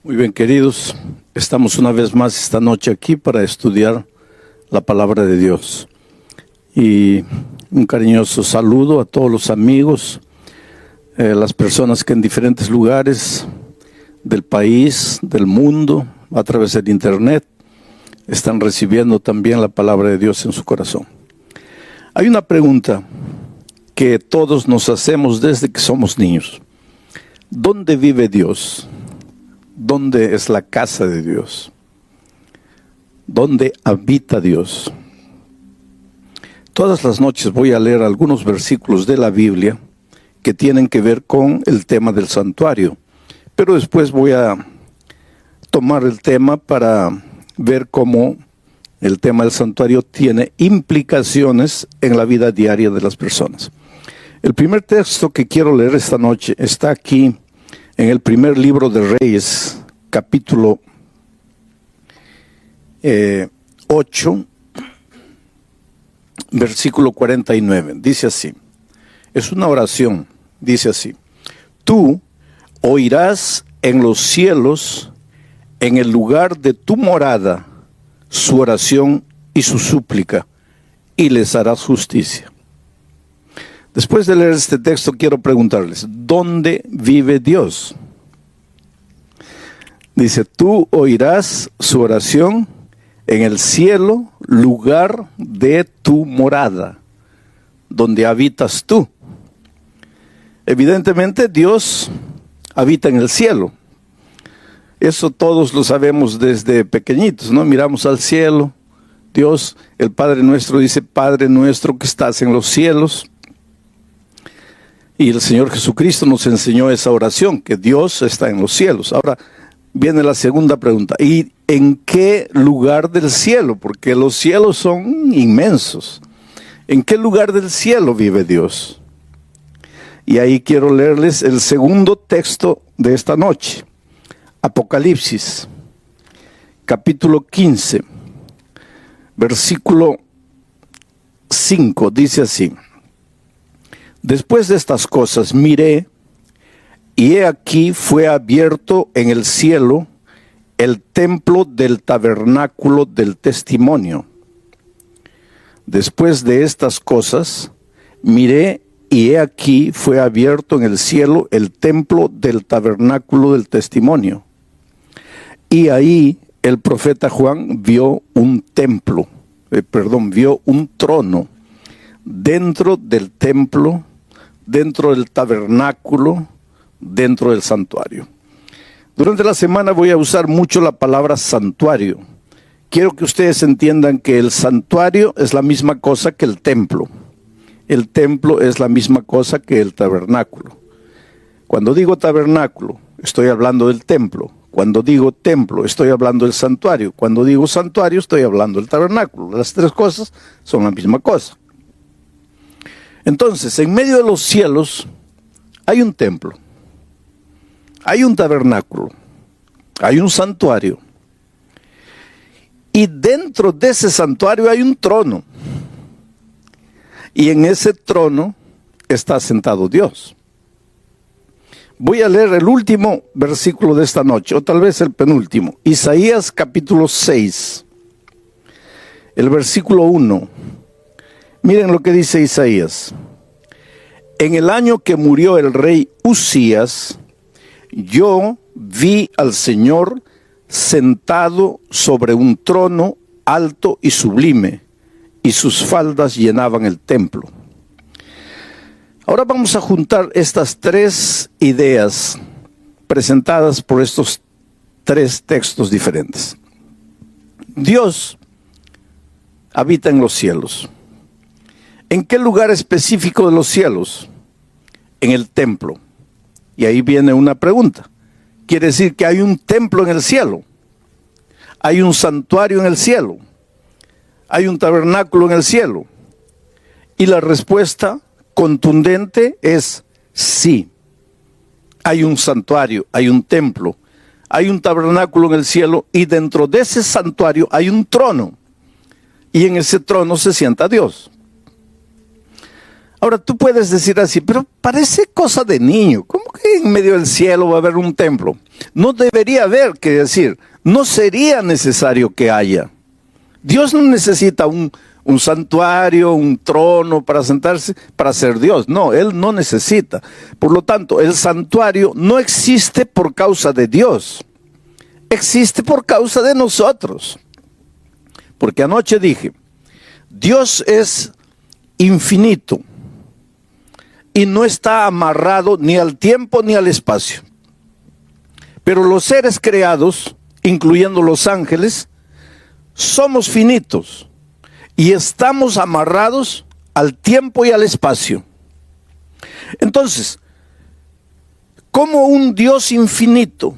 Muy bien, queridos, estamos una vez más esta noche aquí para estudiar la palabra de Dios. Y un cariñoso saludo a todos los amigos, las personas que en diferentes lugares del país, del mundo, a través del internet, están recibiendo también la palabra de Dios en su corazón. Hay una pregunta que todos nos hacemos desde que somos niños. ¿Dónde vive Dios? ¿Dónde es la casa de Dios? ¿Dónde habita Dios? Todas las noches voy a leer algunos versículos de la Biblia que tienen que ver con el tema del santuario. Pero después voy a tomar el tema para ver cómo el tema del santuario tiene implicaciones en la vida diaria de las personas. El primer texto que quiero leer esta noche está aquí en el primer libro de Reyes, capítulo 8, versículo 49. Dice así, es una oración, dice así: Tú oirás en los cielos, en el lugar de tu morada, su oración y su súplica, y les harás justicia. Después de leer este texto, quiero preguntarles, ¿dónde vive Dios? Dice, tú oirás su oración en el cielo, lugar de tu morada, donde habitas tú. Evidentemente, Dios habita en el cielo. Eso todos lo sabemos desde pequeñitos, ¿no? Miramos al cielo. Dios, el Padre nuestro, dice, Padre nuestro que estás en los cielos. Y el Señor Jesucristo nos enseñó esa oración, que Dios está en los cielos. Ahora viene la segunda pregunta. ¿Y en qué lugar del cielo? Porque los cielos son inmensos. ¿En qué lugar del cielo vive Dios? Y ahí quiero leerles el segundo texto de esta noche. Apocalipsis, capítulo 15, versículo 5, dice así. Después de estas cosas miré, y he aquí fue abierto en el cielo el templo del tabernáculo del testimonio. Después de estas cosas miré, y he aquí fue abierto en el cielo el templo del tabernáculo del testimonio. Y ahí el profeta Juan vio un trono dentro del templo, dentro del tabernáculo, dentro del santuario. Durante la semana voy a usar mucho la palabra santuario. Quiero que ustedes entiendan que el santuario es la misma cosa que el templo. El templo es la misma cosa que el tabernáculo. Cuando digo tabernáculo, estoy hablando del templo. Cuando digo templo, estoy hablando del santuario. Cuando digo santuario, estoy hablando del tabernáculo. Las tres cosas son la misma cosa. Entonces, en medio de los cielos hay un templo, hay un tabernáculo, hay un santuario. Y dentro de ese santuario hay un trono. Y en ese trono está sentado Dios. Voy a leer el último versículo de esta noche, o tal vez el penúltimo. Isaías capítulo 6, el versículo 1. Miren lo que dice Isaías. En el año que murió el rey Uzías, yo vi al Señor sentado sobre un trono alto y sublime, y sus faldas llenaban el templo. Ahora vamos a juntar estas tres ideas presentadas por estos tres textos diferentes. Dios habita en los cielos. ¿En qué lugar específico de los cielos? En el templo. Y ahí viene una pregunta. Quiere decir que hay un templo en el cielo. Hay un santuario en el cielo. Hay un tabernáculo en el cielo. Y la respuesta contundente es sí. Hay un santuario, hay un templo, hay un tabernáculo en el cielo, y dentro de ese santuario hay un trono. Y en ese trono se sienta Dios. Ahora tú puedes decir así, pero parece cosa de niño. ¿Cómo que en medio del cielo va a haber un templo? No debería haber, que decir, no sería necesario que haya. Dios no necesita un santuario, un trono para sentarse, para ser Dios. No, Él no necesita. Por lo tanto, el santuario no existe por causa de Dios. Existe por causa de nosotros. Porque anoche dije, Dios es infinito y no está amarrado ni al tiempo ni al espacio. Pero los seres creados, incluyendo los ángeles, somos finitos y estamos amarrados al tiempo y al espacio. Entonces, ¿cómo un Dios infinito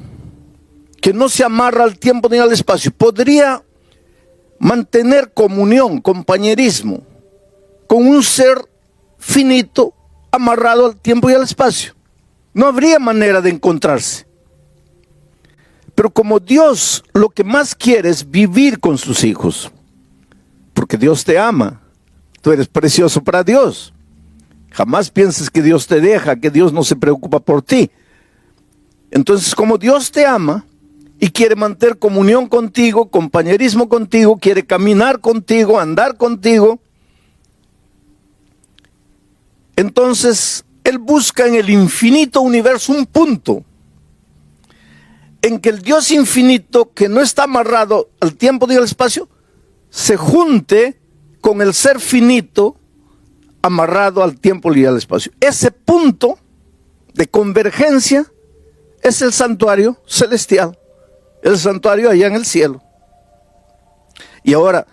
que no se amarra al tiempo ni al espacio podría mantener comunión, compañerismo con un ser finito amarrado al tiempo y al espacio? No habría manera de encontrarse. Pero como Dios lo que más quiere es vivir con sus hijos, porque Dios te ama, tú eres precioso para Dios. Jamás pienses que Dios te deja, que Dios no se preocupa por ti. Entonces, como Dios te ama y quiere mantener comunión contigo, compañerismo contigo, quiere caminar contigo, andar contigo, entonces Él busca en el infinito universo un punto en que el Dios infinito, que no está amarrado al tiempo ni al espacio, se junte con el ser finito amarrado al tiempo y al espacio. Ese punto de convergencia es el santuario celestial, el santuario allá en el cielo. Y ahora,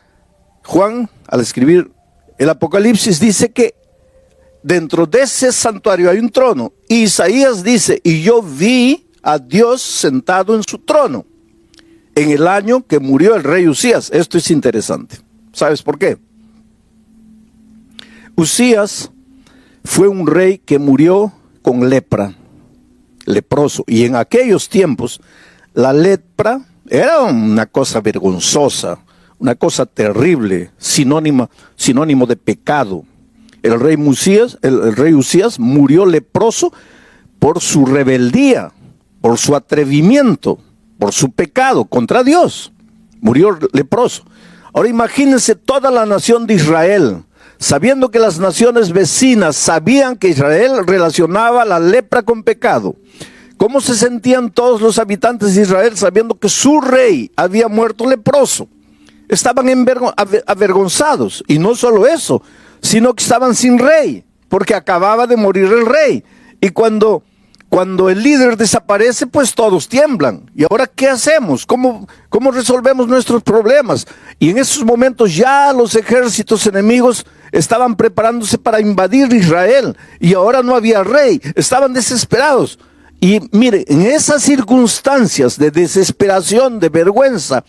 Juan, al escribir el Apocalipsis, dice que dentro de ese santuario hay un trono. Y Isaías dice, y yo vi a Dios sentado en su trono en el año que murió el rey Usías. Esto es interesante. ¿Sabes por qué? Usías fue un rey que murió con lepra, leproso. Y en aquellos tiempos la lepra era una cosa vergonzosa, una cosa terrible, sinónimo de pecado. El rey Usías murió leproso por su rebeldía, por su atrevimiento, por su pecado contra Dios. Murió leproso. Ahora imagínense toda la nación de Israel, sabiendo que las naciones vecinas sabían que Israel relacionaba la lepra con pecado. ¿Cómo se sentían todos los habitantes de Israel sabiendo que su rey había muerto leproso? Estaban avergonzados. Y no solo eso, sino que estaban sin rey, porque acababa de morir el rey. Y cuando el líder desaparece, pues todos tiemblan. ¿Y ahora qué hacemos? ¿Cómo resolvemos nuestros problemas? Y en esos momentos ya los ejércitos enemigos estaban preparándose para invadir Israel. Y ahora no había rey. Estaban desesperados. Y mire, en esas circunstancias de desesperación, de vergüenza,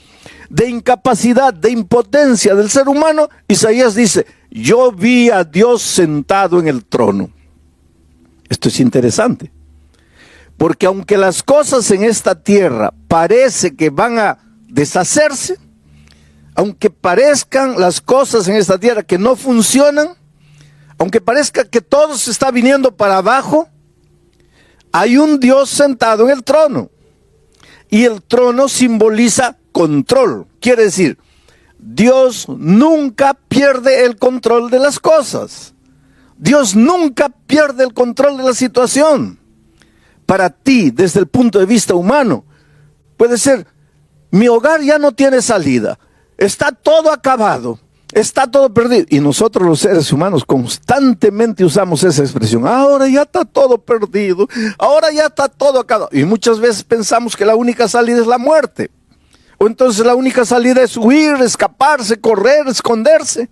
de incapacidad, de impotencia del ser humano, Isaías dice, yo vi a Dios sentado en el trono. Esto es interesante. Porque aunque las cosas en esta tierra parece que van a deshacerse, aunque parezcan las cosas en esta tierra que no funcionan, aunque parezca que todo se está viniendo para abajo, hay un Dios sentado en el trono. Y el trono simboliza control. Quiere decir, Dios nunca pierde el control de las cosas. Dios nunca pierde el control de la situación. Para ti, desde el punto de vista humano, puede ser, mi hogar ya no tiene salida, está todo acabado, está todo perdido. Y nosotros los seres humanos constantemente usamos esa expresión, ahora ya está todo perdido, ahora ya está todo acabado. Y muchas veces pensamos que la única salida es la muerte. O entonces la única salida es huir, escaparse, correr, esconderse.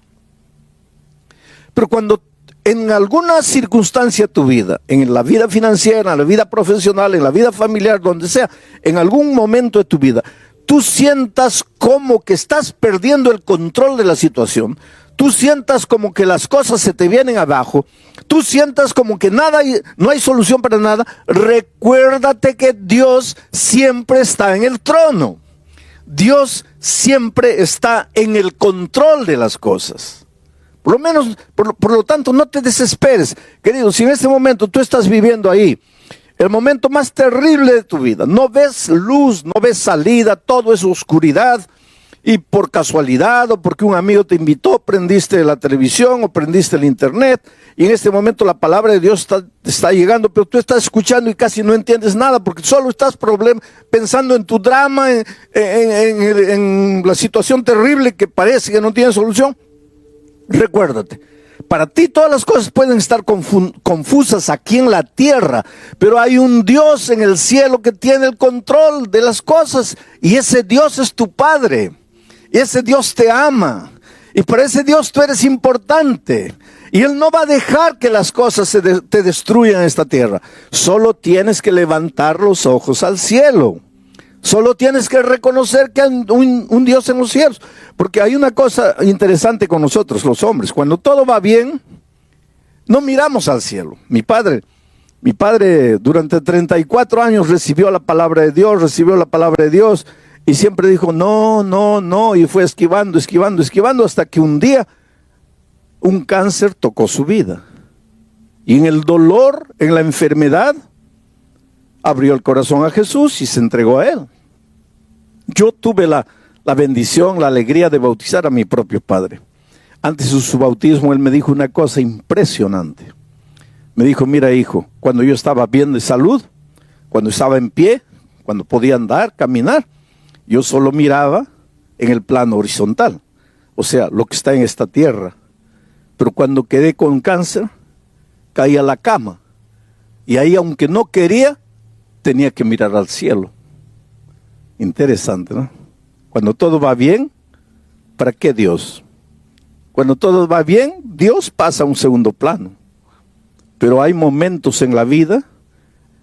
Pero cuando en alguna circunstancia de tu vida, en la vida financiera, en la vida profesional, en la vida familiar, donde sea, en algún momento de tu vida, tú sientas como que estás perdiendo el control de la situación, tú sientas como que las cosas se te vienen abajo, tú sientas como que no hay solución para nada, recuérdate que Dios siempre está en el trono. Dios siempre está en el control de las cosas. Por lo menos, por lo tanto, no te desesperes. Querido, si en este momento tú estás viviendo ahí, el momento más terrible de tu vida, no ves luz, no ves salida, todo es oscuridad, y por casualidad o porque un amigo te invitó, prendiste la televisión o prendiste el internet, y en este momento la palabra de Dios está llegando, pero tú estás escuchando y casi no entiendes nada, porque solo estás pensando en tu drama, en la situación terrible que parece que no tiene solución. Recuérdate, para ti todas las cosas pueden estar confusas aquí en la tierra, pero hay un Dios en el cielo que tiene el control de las cosas, y ese Dios es tu Padre, y ese Dios te ama, y para ese Dios tú eres importante, y Él no va a dejar que las cosas te destruyan en esta tierra. Solo tienes que levantar los ojos al cielo. Solo tienes que reconocer que hay un Dios en los cielos. Porque hay una cosa interesante con nosotros, los hombres. Cuando todo va bien, no miramos al cielo. Mi padre durante 34 años recibió la palabra de Dios, y siempre dijo, no, y fue esquivando, hasta que un día un cáncer tocó su vida. Y en el dolor, en la enfermedad, abrió el corazón a Jesús y se entregó a Él. Yo tuve la bendición, la alegría de bautizar a mi propio padre. Antes de su bautismo, él me dijo una cosa impresionante. Me dijo, mira hijo, cuando yo estaba bien de salud, cuando estaba en pie, cuando podía andar, caminar, yo solo miraba en el plano horizontal, o sea, lo que está en esta tierra. Pero cuando quedé con cáncer, caí a la cama, y ahí, aunque no quería, tenía que mirar al cielo. Interesante, ¿no? Cuando todo va bien, ¿para qué Dios? Cuando todo va bien, Dios pasa a un segundo plano. Pero hay momentos en la vida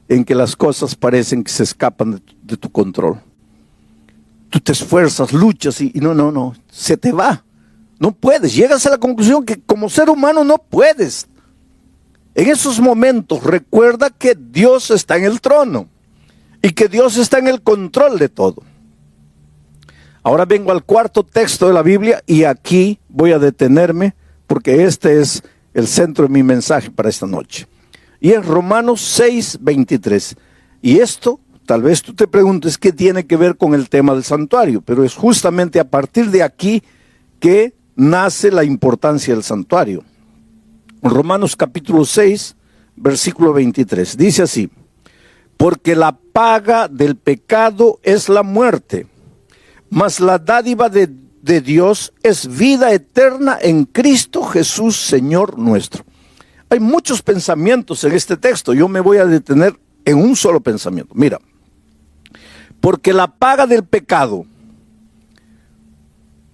en que las cosas parecen que se escapan de tu control. Tú te esfuerzas, luchas y no, se te va. No puedes, llegas a la conclusión que como ser humano no puedes. En esos momentos recuerda que Dios está en el trono y que Dios está en el control de todo. Ahora vengo al cuarto texto de la Biblia y aquí voy a detenerme porque este es el centro de mi mensaje para esta noche. Y es Romanos 6:23. Y esto, tal vez tú te preguntes qué tiene que ver con el tema del santuario, pero es justamente a partir de aquí que nace la importancia del santuario. Romanos capítulo 6, versículo 23. Dice así: porque la paga del pecado es la muerte, mas la dádiva de Dios es vida eterna en Cristo Jesús, Señor nuestro. Hay muchos pensamientos en este texto. Yo me voy a detener en un solo pensamiento. Mira, porque la paga del pecado.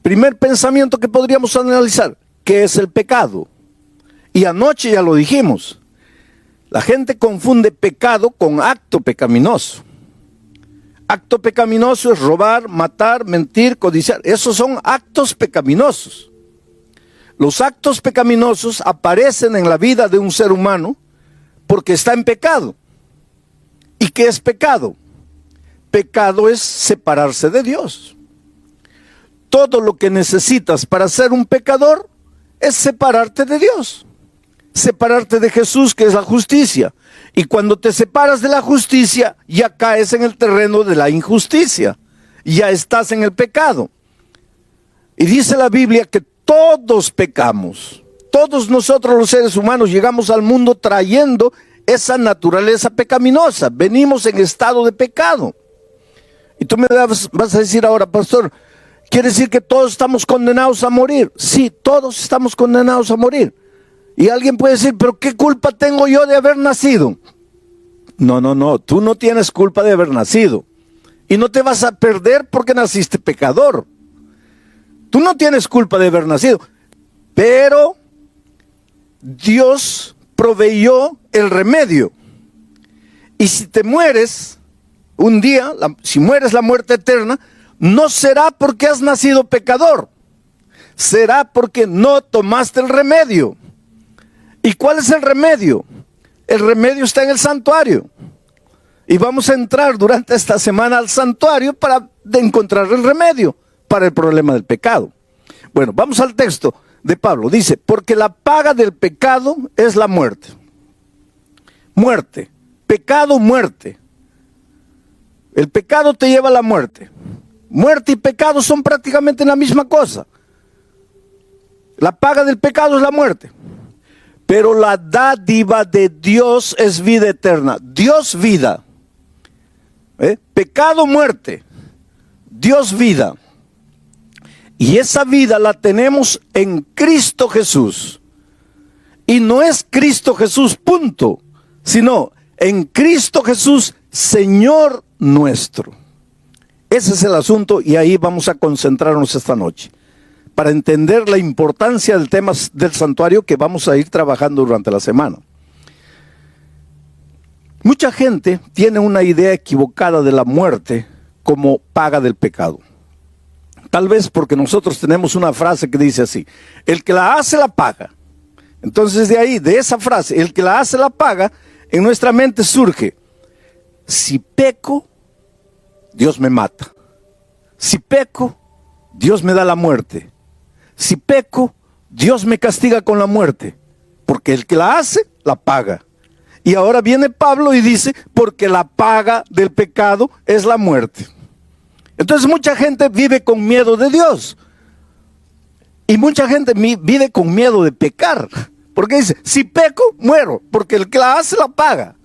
Primer pensamiento que podríamos analizar, ¿qué es el pecado? Y anoche ya lo dijimos. La gente confunde pecado con acto pecaminoso. Acto pecaminoso es robar, matar, mentir, codiciar. Esos son actos pecaminosos. Los actos pecaminosos aparecen en la vida de un ser humano porque está en pecado. ¿Y qué es pecado? Pecado es separarse de Dios. Todo lo que necesitas para ser un pecador es separarte de Dios. Separarte de Jesús, que es la justicia. Y cuando te separas de la justicia, ya caes en el terreno de la injusticia. Ya estás en el pecado. Y dice la Biblia que todos pecamos. Todos nosotros los seres humanos llegamos al mundo trayendo esa naturaleza pecaminosa. Venimos en estado de pecado. Y tú me vas a decir ahora, pastor, ¿quiere decir que todos estamos condenados a morir? Sí, todos estamos condenados a morir. Y alguien puede decir, pero ¿qué culpa tengo yo de haber nacido? No, tú no tienes culpa de haber nacido. Y no te vas a perder porque naciste pecador. Tú no tienes culpa de haber nacido. Pero Dios proveyó el remedio. Y si te mueres un día, si mueres la muerte eterna, no será porque has nacido pecador. Será porque no tomaste el remedio. ¿Y cuál es el remedio? El remedio está en el santuario. Y vamos a entrar durante esta semana al santuario para encontrar el remedio para el problema del pecado. Bueno, vamos al texto. de Pablo. Dice, porque la paga del pecado es la muerte. Muerte. Pecado, muerte. El pecado te lleva a la muerte. Muerte y pecado son prácticamente la misma cosa. La paga del pecado es la muerte. Pero la dádiva de Dios es vida eterna. Dios, vida. Pecado, muerte. Dios, vida. Y esa vida la tenemos en Cristo Jesús. Y no es Cristo Jesús, punto. Sino en Cristo Jesús, Señor nuestro. Ese es el asunto y ahí vamos a concentrarnos esta noche. Para entender la importancia del tema del santuario que vamos a ir trabajando durante la semana. Mucha gente tiene una idea equivocada de la muerte como paga del pecado. Tal vez porque nosotros tenemos una frase que dice así, el que la hace la paga. Entonces de ahí, de esa frase, el que la hace la paga, en nuestra mente surge, si peco, Dios me mata. Si peco, Dios me da la muerte. Si peco, Dios me castiga con la muerte. Porque el que la hace, la paga. Y ahora viene Pablo y dice, porque la paga del pecado es la muerte. Entonces mucha gente vive con miedo de Dios. Y mucha gente vive con miedo de pecar. Porque dice, si peco, muero, porque el que la hace, la paga.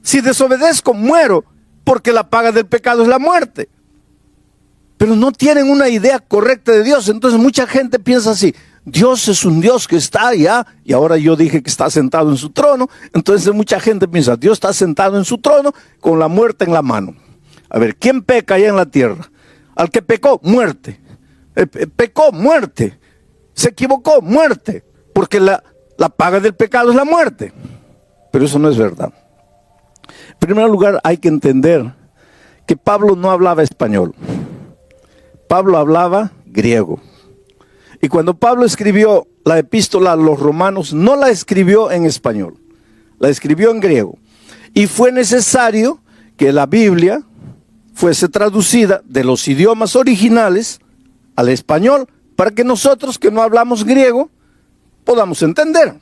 Si desobedezco, muero, porque la paga del pecado es la muerte. Pero no tienen una idea correcta de Dios. Entonces mucha gente piensa así, Dios es un Dios que está allá, y ahora yo dije que está sentado en su trono. Entonces mucha gente piensa, Dios está sentado en su trono con la muerte en la mano. A ver, ¿quién peca allá en la tierra? Al que pecó, muerte. Pecó, muerte. Se equivocó, muerte. Porque la paga del pecado es la muerte. Pero eso no es verdad. En primer lugar, hay que entender que Pablo no hablaba español. Pablo hablaba griego. Y cuando Pablo escribió la epístola a los romanos, no la escribió en español. La escribió en griego. Y fue necesario que la Biblia fuese traducida de los idiomas originales al español, para que nosotros que no hablamos griego podamos entender.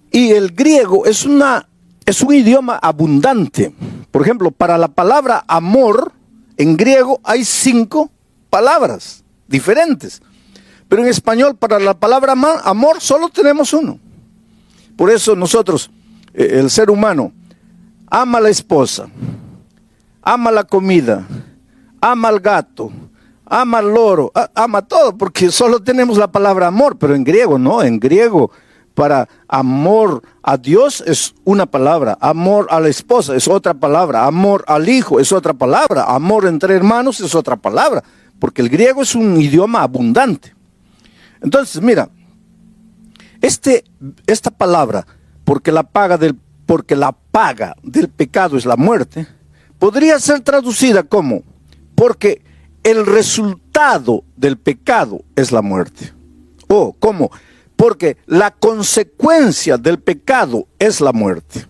Y el griego es un idioma abundante. Por ejemplo, para la palabra amor, en griego hay 5 palabras diferentes. Pero en español, para la palabra amor, solo tenemos 1. Por eso nosotros, el ser humano, ama a la esposa, ama la comida, ama al gato, ama al loro, ama todo, porque solo tenemos la palabra amor, pero en griego no, en griego para amor a Dios es una palabra, amor a la esposa es otra palabra, amor al hijo es otra palabra, amor entre hermanos es otra palabra, porque el griego es un idioma abundante. Entonces, mira, esta palabra, porque la paga del pecado es la muerte, podría ser traducida como, porque el resultado del pecado es la muerte. O como, porque la consecuencia del pecado es la muerte.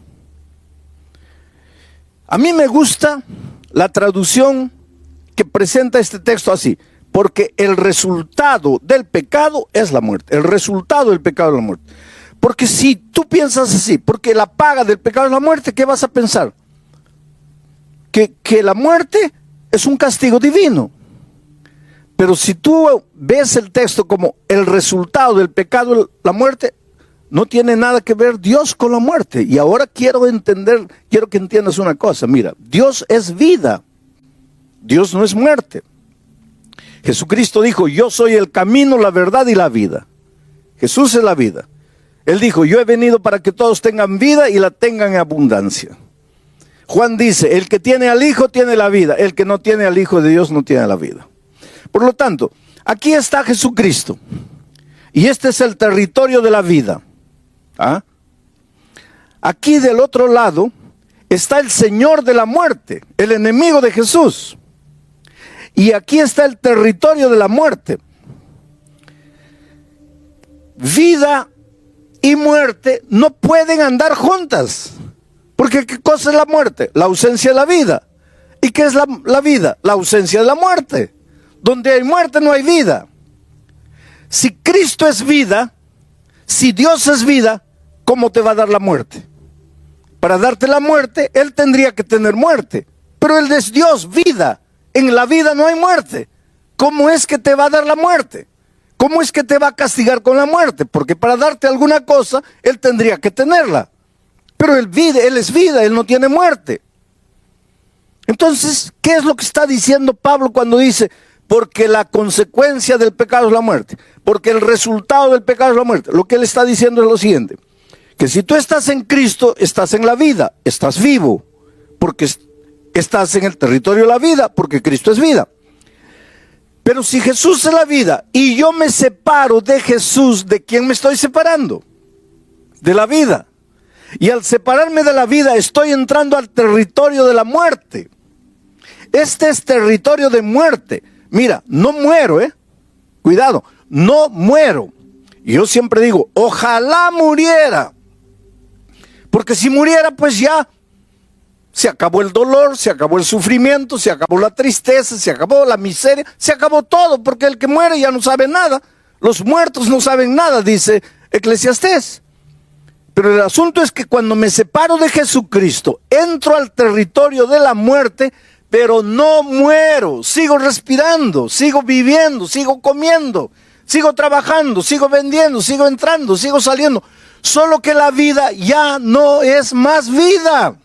A mí me gusta la traducción que presenta este texto así, porque el resultado del pecado es la muerte. El resultado del pecado es la muerte. Porque si tú piensas así, porque la paga del pecado es la muerte, ¿qué vas a pensar? Que la muerte es un castigo divino. Pero si tú ves el texto como el resultado del pecado, la muerte, no tiene nada que ver Dios con la muerte. Y ahora quiero que entiendas una cosa. Mira, Dios es vida. Dios no es muerte. Jesucristo dijo, yo soy el camino, la verdad y la vida. Jesús es la vida. Él dijo, yo he venido para que todos tengan vida y la tengan en abundancia. Juan dice, el que tiene al Hijo tiene la vida. El que no tiene al Hijo de Dios no tiene la vida. Por lo tanto, aquí está Jesucristo. Y este es el territorio de la vida. ¿Ah? Aquí del otro lado está el Señor de la muerte, el enemigo de Jesús. Y aquí está el territorio de la muerte. Vida y muerte no pueden andar juntas. Porque ¿qué cosa es la muerte? La ausencia de la vida. ¿Y qué es la vida? La ausencia de la muerte. Donde hay muerte no hay vida. si Cristo es vida, si Dios es vida, ¿cómo te va a dar la muerte? Para darte la muerte, Él tendría que tener muerte. Pero Él es Dios, vida. En la vida no hay muerte. ¿Cómo es que te va a dar la muerte? ¿Cómo es que te va a castigar con la muerte? Porque para darte alguna cosa, Él tendría que tenerla. Pero Él es vida, Él no tiene muerte. Entonces, ¿qué es lo que está diciendo Pablo cuando dice, porque la consecuencia del pecado es la muerte? Porque el resultado del pecado es la muerte. Lo que Él está diciendo es lo siguiente, que si tú estás en Cristo, estás en la vida, estás vivo, porque estás en el territorio de la vida, porque Cristo es vida. Pero si Jesús es la vida y yo me separo de Jesús, ¿de quién me estoy separando? De la vida. Y al separarme de la vida estoy entrando al territorio de la muerte. Este es territorio de muerte. Mira, no muero, cuidado, no muero. Y yo siempre digo, ojalá muriera. Porque si muriera, pues ya se acabó el dolor, se acabó el sufrimiento, se acabó la tristeza, se acabó la miseria, se acabó todo, porque el que muere ya no sabe nada. Los muertos no saben nada, dice Eclesiastés. Pero el asunto es que cuando me separo de Jesucristo, entro al territorio de la muerte, pero no muero, sigo respirando, sigo viviendo, sigo comiendo, sigo trabajando, sigo vendiendo, sigo entrando, sigo saliendo. Solo que la vida ya no es más vida.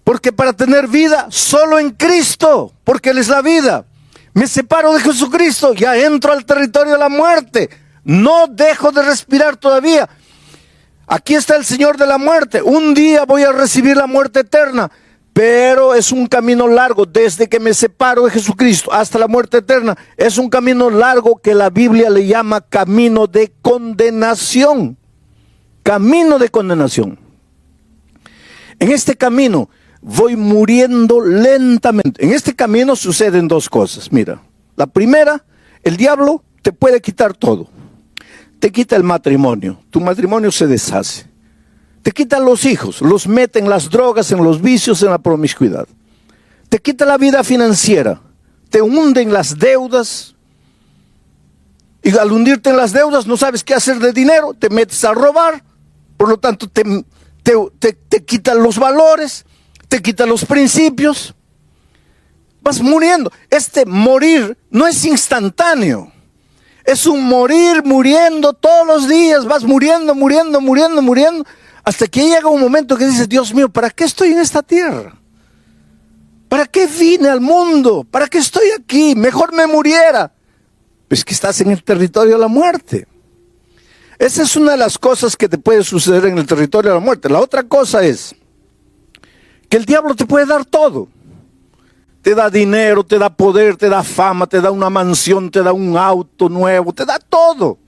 Porque para tener vida, solo en Cristo, porque Él es la vida. Me separo de Jesucristo, ya entro al territorio de la muerte. No dejo de respirar todavía. Aquí está el Señor de la muerte. Un día voy a recibir la muerte eterna, pero es un camino largo. Desde que me separo de Jesucristo hasta la muerte eterna, es un camino largo que la Biblia le llama camino de condenación. Camino de condenación. En este camino voy muriendo lentamente. En este camino suceden dos cosas. Mira, la primera, el diablo te puede quitar todo. Te quita el matrimonio, tu matrimonio se deshace. Te quita los hijos, los mete en las drogas, en los vicios, en la promiscuidad. Te quita la vida financiera, te hunde en las deudas. Y al hundirte en las deudas no sabes qué hacer de dinero, te metes a robar. Por lo tanto te quitan los valores, te quitan los principios. Vas muriendo. Este morir no es instantáneo. Es un morir, muriendo todos los días. Vas muriendo, hasta que llega un momento que dices, Dios mío, ¿para qué estoy en esta tierra? ¿Para qué vine al mundo? ¿Para qué estoy aquí? Mejor me muriera. Pues que estás en el territorio de la muerte. Esa es una de las cosas que te puede suceder en el territorio de la muerte. La otra cosa es que el diablo te puede dar todo. Te da dinero, te da poder, te da fama, te da una mansión, te da un auto nuevo, te da todo.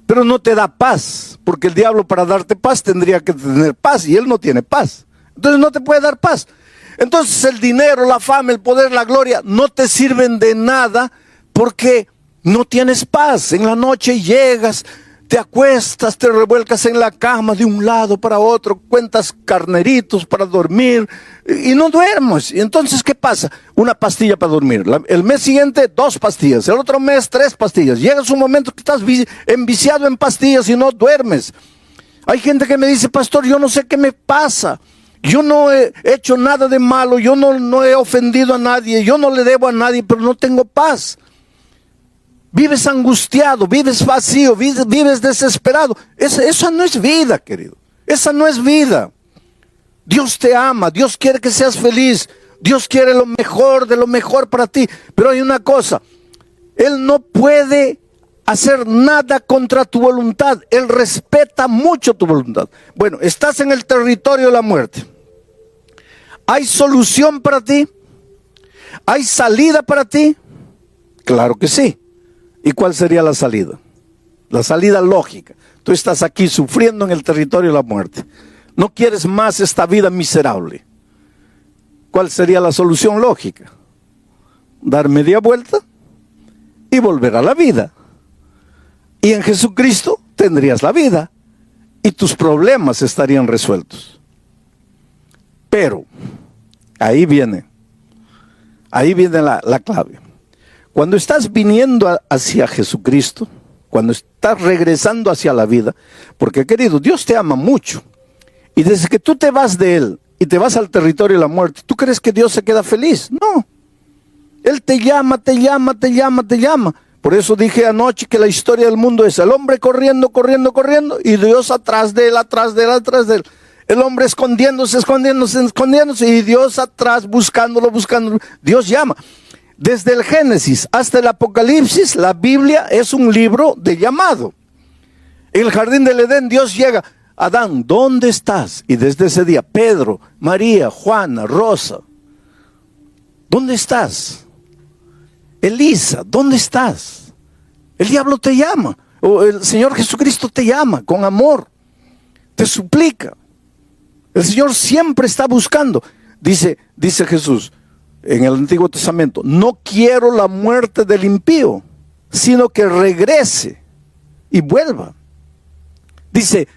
Pero no te da paz, porque el diablo para darte paz tendría que tener paz y él no tiene paz. Entonces no te puede dar paz. Entonces el dinero, la fama, el poder, la gloria no te sirven de nada porque no tienes paz. En la noche llegas, te acuestas, te revuelcas en la cama de un lado para otro, cuentas carneritos para dormir y no duermes. Y entonces, ¿qué pasa? Una pastilla para dormir. El mes siguiente, 2 pastillas. El otro mes, 3 pastillas. Llegas un momento que estás enviciado en pastillas y no duermes. Hay gente que me dice, pastor, yo no sé qué me pasa. Yo no he hecho nada de malo, yo no he ofendido a nadie, yo no le debo a nadie, pero no tengo paz. Vives angustiado, vives vacío, vives desesperado. Esa no es vida, querido. Esa no es vida. Dios te ama, Dios quiere que seas feliz. Dios quiere lo mejor de lo mejor para ti. Pero hay una cosa, Él no puede hacer nada contra tu voluntad. Él respeta mucho tu voluntad. Bueno, estás en el territorio de la muerte. ¿Hay solución para ti? ¿Hay salida para ti? Claro que sí. ¿Y cuál sería la salida? La salida lógica. Tú estás aquí sufriendo en el territorio de la muerte. No quieres más esta vida miserable. ¿Cuál sería la solución lógica? Dar media vuelta y volver a la vida. Y en Jesucristo tendrías la vida y tus problemas estarían resueltos. Pero ahí viene la clave. Cuando estás viniendo hacia Jesucristo, cuando estás regresando hacia la vida, porque querido, Dios te ama mucho. Y desde que tú te vas de Él y te vas al territorio de la muerte, ¿tú crees que Dios se queda feliz? No. Él te llama, te llama, te llama, te llama. Por eso dije anoche que la historia del mundo es el hombre corriendo, corriendo, corriendo, y Dios atrás de él, atrás de él, atrás de él. El hombre escondiéndose, escondiéndose, escondiéndose, y Dios atrás buscándolo, buscándolo. Dios llama. Desde el Génesis hasta el Apocalipsis, la Biblia es un libro de llamado. En el jardín del Edén, Dios llega. Adán, ¿dónde estás? Y desde ese día, Pedro, María, Juana, Rosa, ¿dónde estás? Elisa, ¿dónde estás? El diablo te llama, o el Señor Jesucristo te llama con amor, te suplica. El Señor siempre está buscando. Dice Jesús en el Antiguo Testamento, no quiero la muerte del impío, sino que regrese y vuelva. Dice,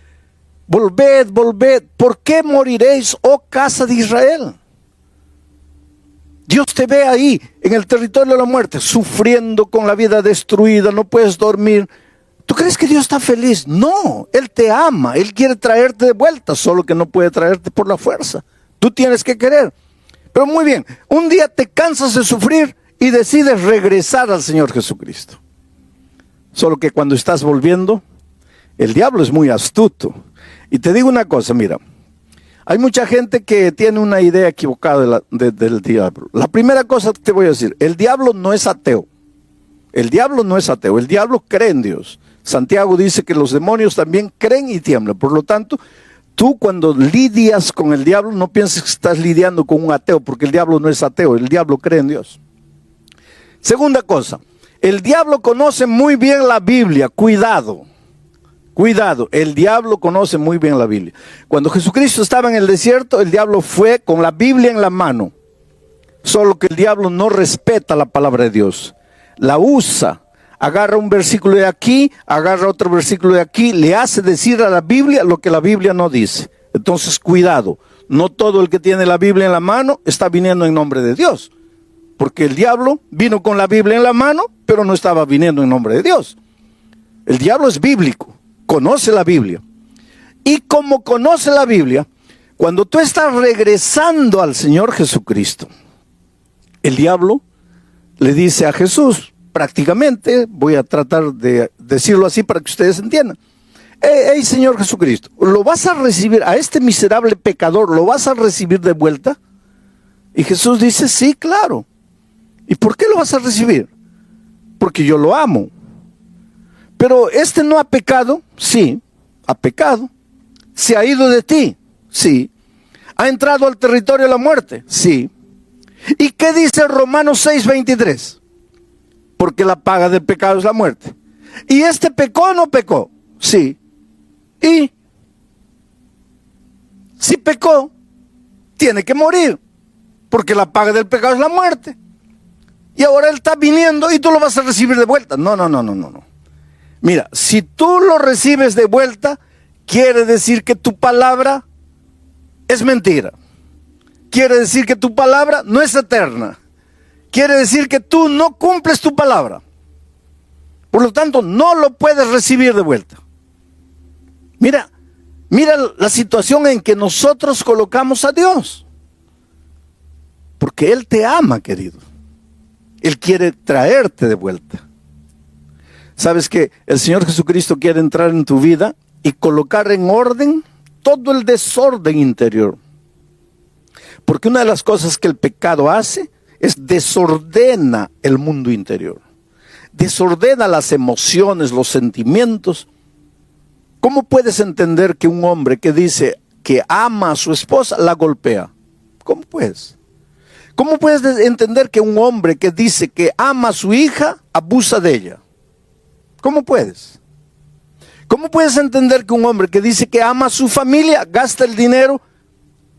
volved, volved, ¿por qué moriréis, oh casa de Israel? Dios te ve ahí, en el territorio de la muerte, sufriendo con la vida destruida, no puedes dormir. ¿Tú crees que Dios está feliz? No, Él te ama, Él quiere traerte de vuelta, solo que no puede traerte por la fuerza. Tú tienes que querer. Pero muy bien, un día te cansas de sufrir y decides regresar al Señor Jesucristo. Solo que cuando estás volviendo, el diablo es muy astuto. Y te digo una cosa, mira. Hay mucha gente que tiene una idea equivocada del diablo. La primera cosa que te voy a decir, el diablo no es ateo. El diablo no es ateo, el diablo cree en Dios. Santiago dice que los demonios también creen y tiemblan. Por lo tanto, tú cuando lidias con el diablo, no pienses que estás lidiando con un ateo, porque el diablo no es ateo, el diablo cree en Dios. Segunda cosa, el diablo conoce muy bien la Biblia, cuidado. Cuidado, el diablo conoce muy bien la Biblia. Cuando Jesucristo estaba en el desierto, el diablo fue con la Biblia en la mano. Solo que el diablo no respeta la palabra de Dios. La usa, agarra un versículo de aquí, agarra otro versículo de aquí, le hace decir a la Biblia lo que la Biblia no dice. Entonces, cuidado, no todo el que tiene la Biblia en la mano está viniendo en nombre de Dios. Porque el diablo vino con la Biblia en la mano, pero no estaba viniendo en nombre de Dios. El diablo es bíblico. Conoce la Biblia. Y como conoce la Biblia, cuando tú estás regresando al Señor Jesucristo, el diablo le dice a Jesús, prácticamente, voy a tratar de decirlo así para que ustedes entiendan. Hey, Señor Jesucristo, ¿lo vas a recibir a este miserable pecador? ¿Lo vas a recibir de vuelta? Y Jesús dice, sí, claro. ¿Y por qué lo vas a recibir? Porque yo lo amo. Pero este no ha pecado, sí, ha pecado. Se ha ido de ti, sí. Ha entrado al territorio de la muerte, sí. ¿Y qué dice Romanos 6:23? Porque la paga del pecado es la muerte. ¿Y este pecó o no pecó? Sí. ¿Y? Si pecó, tiene que morir. Porque la paga del pecado es la muerte. Y ahora él está viniendo y tú lo vas a recibir de vuelta. No. Mira, si tú lo recibes de vuelta, quiere decir que tu palabra es mentira. Quiere decir que tu palabra no es eterna. Quiere decir que tú no cumples tu palabra. Por lo tanto, no lo puedes recibir de vuelta. Mira la situación en que nosotros colocamos a Dios. Porque Él te ama, querido. Él quiere traerte de vuelta. ¿Sabes que el Señor Jesucristo quiere entrar en tu vida y colocar en orden todo el desorden interior? Porque una de las cosas que el pecado hace es desordena el mundo interior. Desordena las emociones, los sentimientos. ¿Cómo puedes entender que un hombre que dice que ama a su esposa la golpea? ¿Cómo puedes? ¿Cómo puedes entender que un hombre que dice que ama a su hija abusa de ella? ¿Cómo puedes? ¿Cómo puedes entender que un hombre que dice que ama a su familia gasta el dinero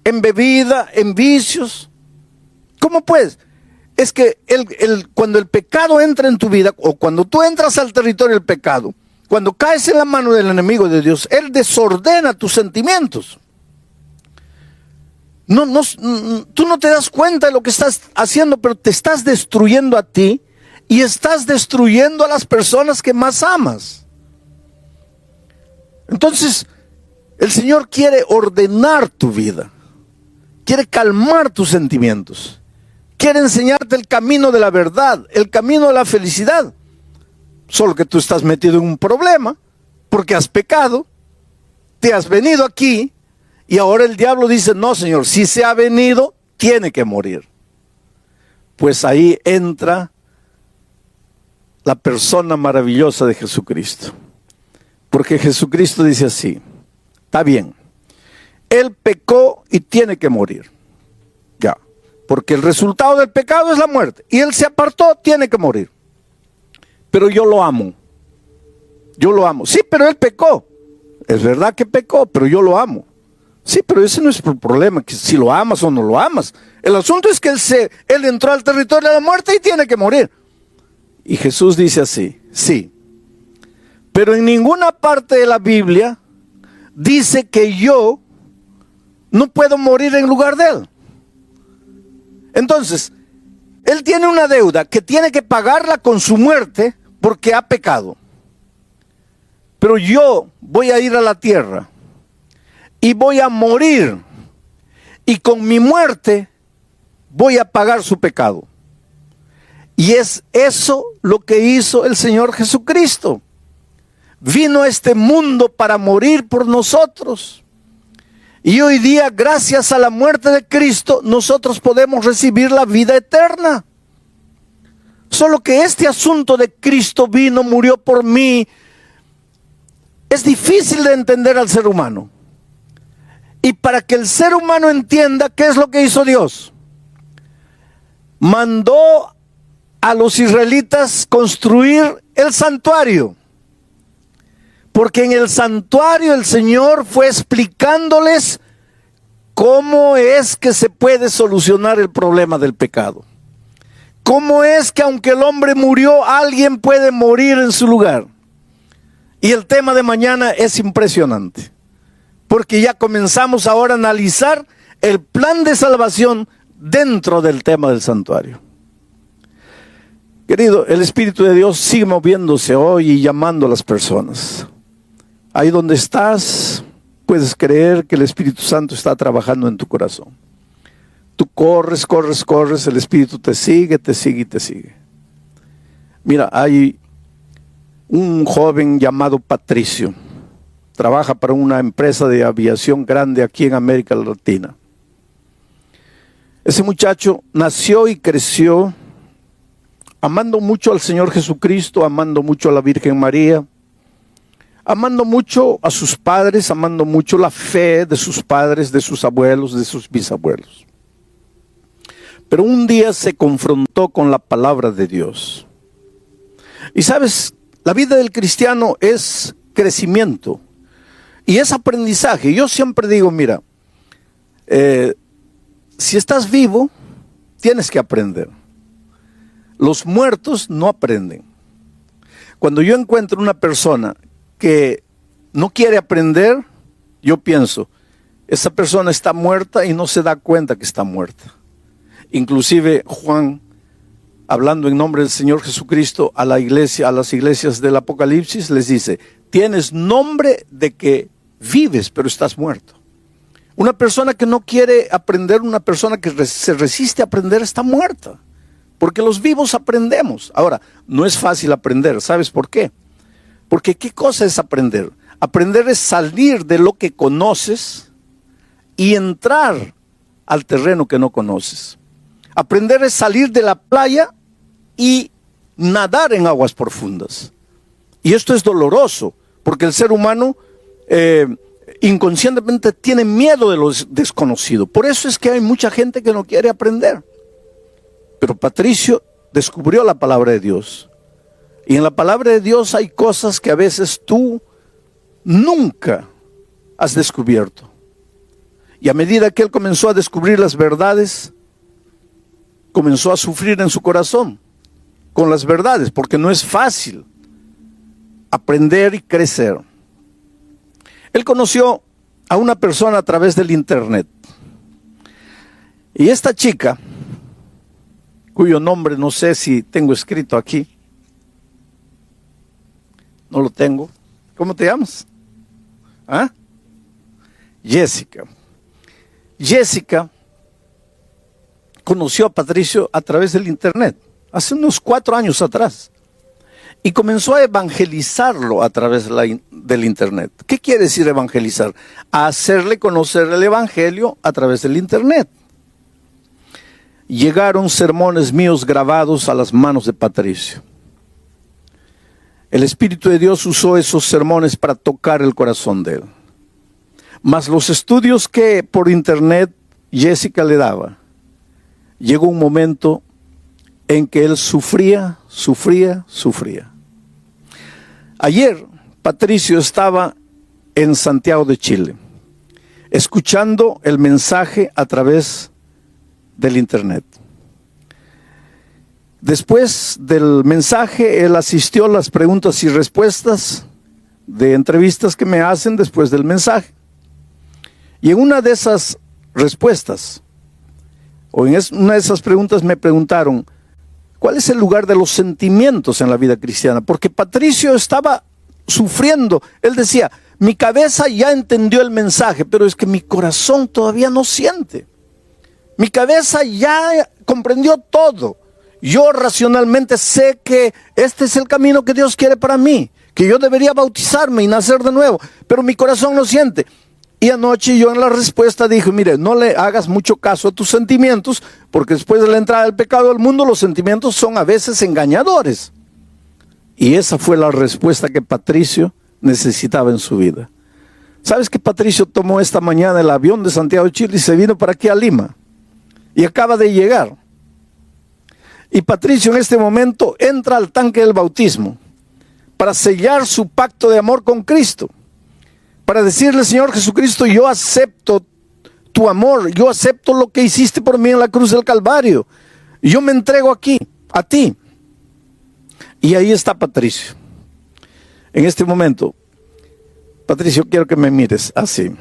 en bebida, en vicios? ¿Cómo puedes? Es que cuando el pecado entra en tu vida, o cuando tú entras al territorio del pecado, cuando caes en la mano del enemigo de Dios, Él desordena tus sentimientos. Tú no te das cuenta de lo que estás haciendo, pero te estás destruyendo a ti y estás destruyendo a las personas que más amas. Entonces, el Señor quiere ordenar tu vida, quiere calmar tus sentimientos, quiere enseñarte el camino de la verdad, el camino de la felicidad. Solo que tú estás metido en un problema porque has pecado, te has venido aquí y ahora el diablo dice, no, Señor, si se ha venido, tiene que morir. Pues ahí entra la persona maravillosa de Jesucristo. Porque Jesucristo dice así, está bien, Él pecó y tiene que morir. Ya, porque el resultado del pecado es la muerte. Y Él se apartó, tiene que morir. Pero yo lo amo. Yo lo amo. Sí, pero Él pecó. Es verdad que pecó, pero yo lo amo. Sí, pero ese no es el problema, que si lo amas o no lo amas. El asunto es que Él entró al territorio de la muerte y tiene que morir. Y Jesús dice así, sí. Pero en ninguna parte de la Biblia dice que yo no puedo morir en lugar de Él. Entonces, Él tiene una deuda que tiene que pagarla con su muerte porque ha pecado. Pero yo voy a ir a la tierra y voy a morir, y con mi muerte voy a pagar su pecado. Y es eso lo que hizo el Señor Jesucristo. Vino a este mundo para morir por nosotros. Y hoy día, gracias a la muerte de Cristo, nosotros podemos recibir la vida eterna. Solo que este asunto de Cristo vino, murió por mí, es difícil de entender al ser humano. Y para que el ser humano entienda qué es lo que hizo Dios, mandó a los israelitas construir el santuario. Porque en el santuario el Señor fue explicándoles cómo es que se puede solucionar el problema del pecado. Cómo es que aunque el hombre murió, alguien puede morir en su lugar. Y el tema de mañana es impresionante. Porque ya comenzamos ahora a analizar el plan de salvación dentro del tema del santuario. Querido, el Espíritu de Dios sigue moviéndose hoy y llamando a las personas. Ahí donde estás, puedes creer que el Espíritu Santo está trabajando en tu corazón. Tú corres, corres, corres, el Espíritu te sigue, te sigue y te sigue. Mira, hay un joven llamado Patricio. Trabaja para una empresa de aviación grande aquí en América Latina. Ese muchacho nació y creció amando mucho al Señor Jesucristo, amando mucho a la Virgen María, amando mucho a sus padres, amando mucho la fe de sus padres, de sus abuelos, de sus bisabuelos. Pero un día se confrontó con la palabra de Dios. Y sabes, la vida del cristiano es crecimiento y es aprendizaje. Yo siempre digo, mira, si estás vivo, tienes que aprender. Los muertos no aprenden. Cuando yo encuentro una persona que no quiere aprender, yo pienso, esa persona está muerta y no se da cuenta que está muerta. Inclusive Juan, hablando en nombre del Señor Jesucristo a la iglesia, a las iglesias del Apocalipsis, les dice, tienes nombre de que vives, pero estás muerto. Una persona que no quiere aprender, una persona que se resiste a aprender, está muerta. Porque los vivos aprendemos. Ahora, no es fácil aprender. ¿Sabes por qué? Porque ¿qué cosa es aprender? Aprender es salir de lo que conoces y entrar al terreno que no conoces. Aprender es salir de la playa y nadar en aguas profundas. Y esto es doloroso, porque el ser humano inconscientemente tiene miedo de lo desconocido. Por eso es que hay mucha gente que no quiere aprender. Pero Patricio descubrió la palabra de Dios. Y en la palabra de Dios hay cosas que a veces tú nunca has descubierto. Y a medida que él comenzó a descubrir las verdades, comenzó a sufrir en su corazón con las verdades, porque no es fácil aprender y crecer. Él conoció a una persona a través del internet. Y esta chica cuyo nombre no sé si tengo escrito aquí. No lo tengo. ¿Cómo te llamas? ¿Ah? Jessica. Jessica conoció a Patricio a través del internet, hace unos 4 años atrás, y comenzó a evangelizarlo a través del internet. ¿Qué quiere decir evangelizar? A hacerle conocer el evangelio a través del internet. Llegaron sermones míos grabados a las manos de Patricio. El Espíritu de Dios usó esos sermones para tocar el corazón de él. Mas los estudios que por internet Jessica le daba, llegó un momento en que él sufría. Ayer Patricio estaba en Santiago de Chile, escuchando el mensaje a través del internet. Después del mensaje, él asistió a las preguntas y respuestas de entrevistas que me hacen después del mensaje. Y en una de esas respuestas, o en una de esas preguntas me preguntaron, ¿cuál es el lugar de los sentimientos en la vida cristiana? Porque Patricio estaba sufriendo. Él decía, mi cabeza ya entendió el mensaje, pero es que mi corazón todavía no siente. Mi cabeza ya comprendió todo. Yo racionalmente sé que este es el camino que Dios quiere para mí, que yo debería bautizarme y nacer de nuevo, pero mi corazón no siente. Y anoche yo en la respuesta dije, mire, no le hagas mucho caso a tus sentimientos, porque después de la entrada del pecado al mundo, los sentimientos son a veces engañadores. Y esa fue la respuesta que Patricio necesitaba en su vida. ¿Sabes que Patricio tomó esta mañana el avión de Santiago de Chile y se vino para aquí a Lima? Y acaba de llegar. Y Patricio en este momento entra al tanque del bautismo para sellar su pacto de amor con Cristo. Para decirle, Señor Jesucristo, yo acepto tu amor, yo acepto lo que hiciste por mí en la cruz del Calvario. Yo me entrego aquí, a ti. Y ahí está Patricio. En este momento, Patricio, quiero que me mires así.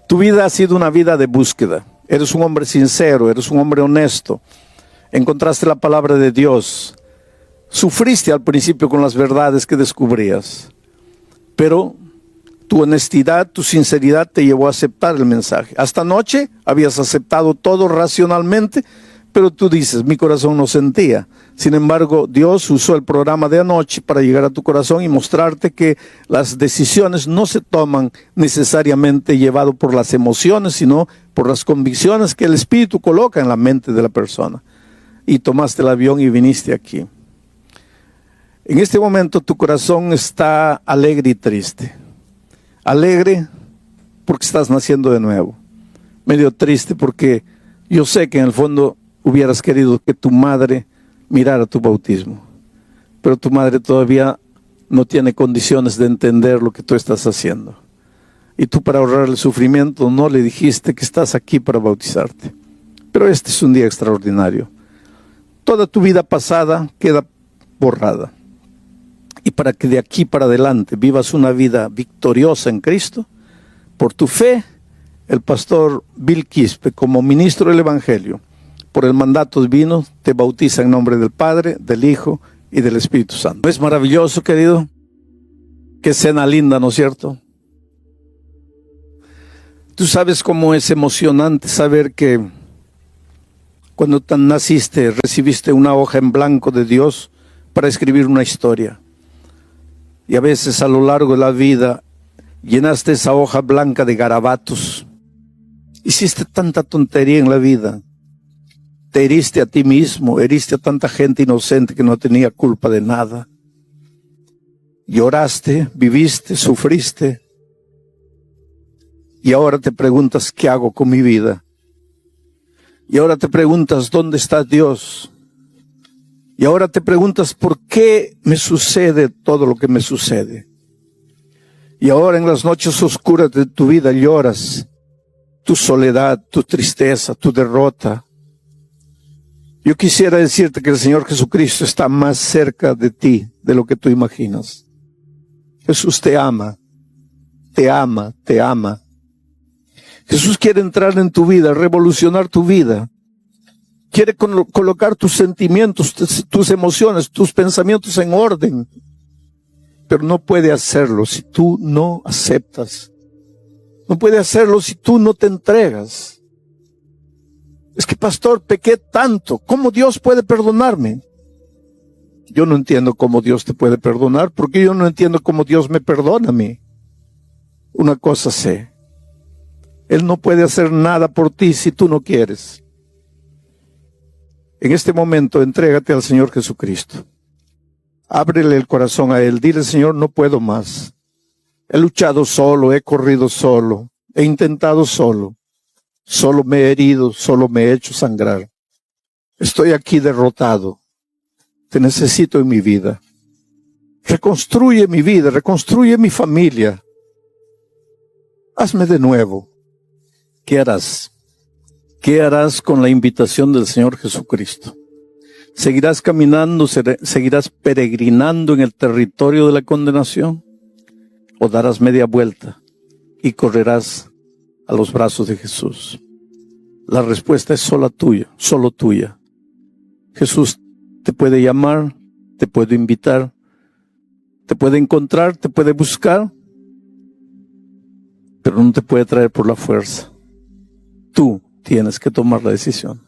Tu vida ha sido una vida de búsqueda. Eres un hombre sincero, eres un hombre honesto. Encontraste la palabra de Dios. Sufriste al principio con las verdades que descubrías. Pero tu honestidad, tu sinceridad te llevó a aceptar el mensaje. Hasta anoche habías aceptado todo racionalmente, pero tú dices, mi corazón no sentía. Sin embargo, Dios usó el programa de anoche para llegar a tu corazón y mostrarte que las decisiones no se toman necesariamente llevado por las emociones, sino por las convicciones que el Espíritu coloca en la mente de la persona. Y tomaste el avión y viniste aquí. En este momento tu corazón está alegre y triste. Alegre porque estás naciendo de nuevo. Medio triste porque yo sé que en el fondo hubieras querido que tu madre mirara tu bautismo. Pero tu madre todavía no tiene condiciones de entender lo que tú estás haciendo. Y tú, para ahorrar el sufrimiento, no le dijiste que estás aquí para bautizarte. Pero este es un día extraordinario. Toda tu vida pasada queda borrada. Y para que de aquí para adelante vivas una vida victoriosa en Cristo, por tu fe, el pastor Bill Quispe, como ministro del Evangelio, por el mandato divino, te bautiza en nombre del Padre, del Hijo y del Espíritu Santo. ¿No es maravilloso, querido? Qué escena linda, ¿no es cierto? Tú sabes cómo es emocionante saber que cuando naciste recibiste una hoja en blanco de Dios para escribir una historia. Y a veces a lo largo de la vida llenaste esa hoja blanca de garabatos. Hiciste tanta tontería en la vida. Te heriste a ti mismo, heriste a tanta gente inocente que no tenía culpa de nada. Lloraste, viviste, sufriste. Y ahora te preguntas, ¿qué hago con mi vida? Y ahora te preguntas, ¿dónde está Dios? Y ahora te preguntas, ¿por qué me sucede todo lo que me sucede? Y ahora en las noches oscuras de tu vida lloras tu soledad, tu tristeza, tu derrota. Yo quisiera decirte que el Señor Jesucristo está más cerca de ti de lo que tú imaginas. Jesús te ama, te ama, te ama. Jesús quiere entrar en tu vida, revolucionar tu vida. Quiere colocar tus sentimientos, tus emociones, tus pensamientos en orden. Pero no puede hacerlo si tú no aceptas. No puede hacerlo si tú no te entregas. Es que, pastor, pequé tanto. ¿Cómo Dios puede perdonarme? Yo no entiendo cómo Dios te puede perdonar, porque yo no entiendo cómo Dios me perdona a mí. Una cosa sé. Él no puede hacer nada por ti si tú no quieres. En este momento, entrégate al Señor Jesucristo. Ábrele el corazón a Él. Dile, Señor, no puedo más. He luchado solo, he corrido solo, he intentado solo. Solo me he herido, solo me he hecho sangrar. Estoy aquí derrotado. Te necesito en mi vida. Reconstruye mi vida, reconstruye mi familia. Hazme de nuevo. ¿Qué harás? ¿Qué harás con la invitación del Señor Jesucristo? ¿Seguirás caminando, seguirás peregrinando en el territorio de la condenación? ¿O darás media vuelta y correrás a los brazos de Jesús? La respuesta es solo tuya. Jesús te puede llamar, te puede invitar, te puede encontrar, te puede buscar, pero no te puede traer por la fuerza. Tú tienes que tomar la decisión.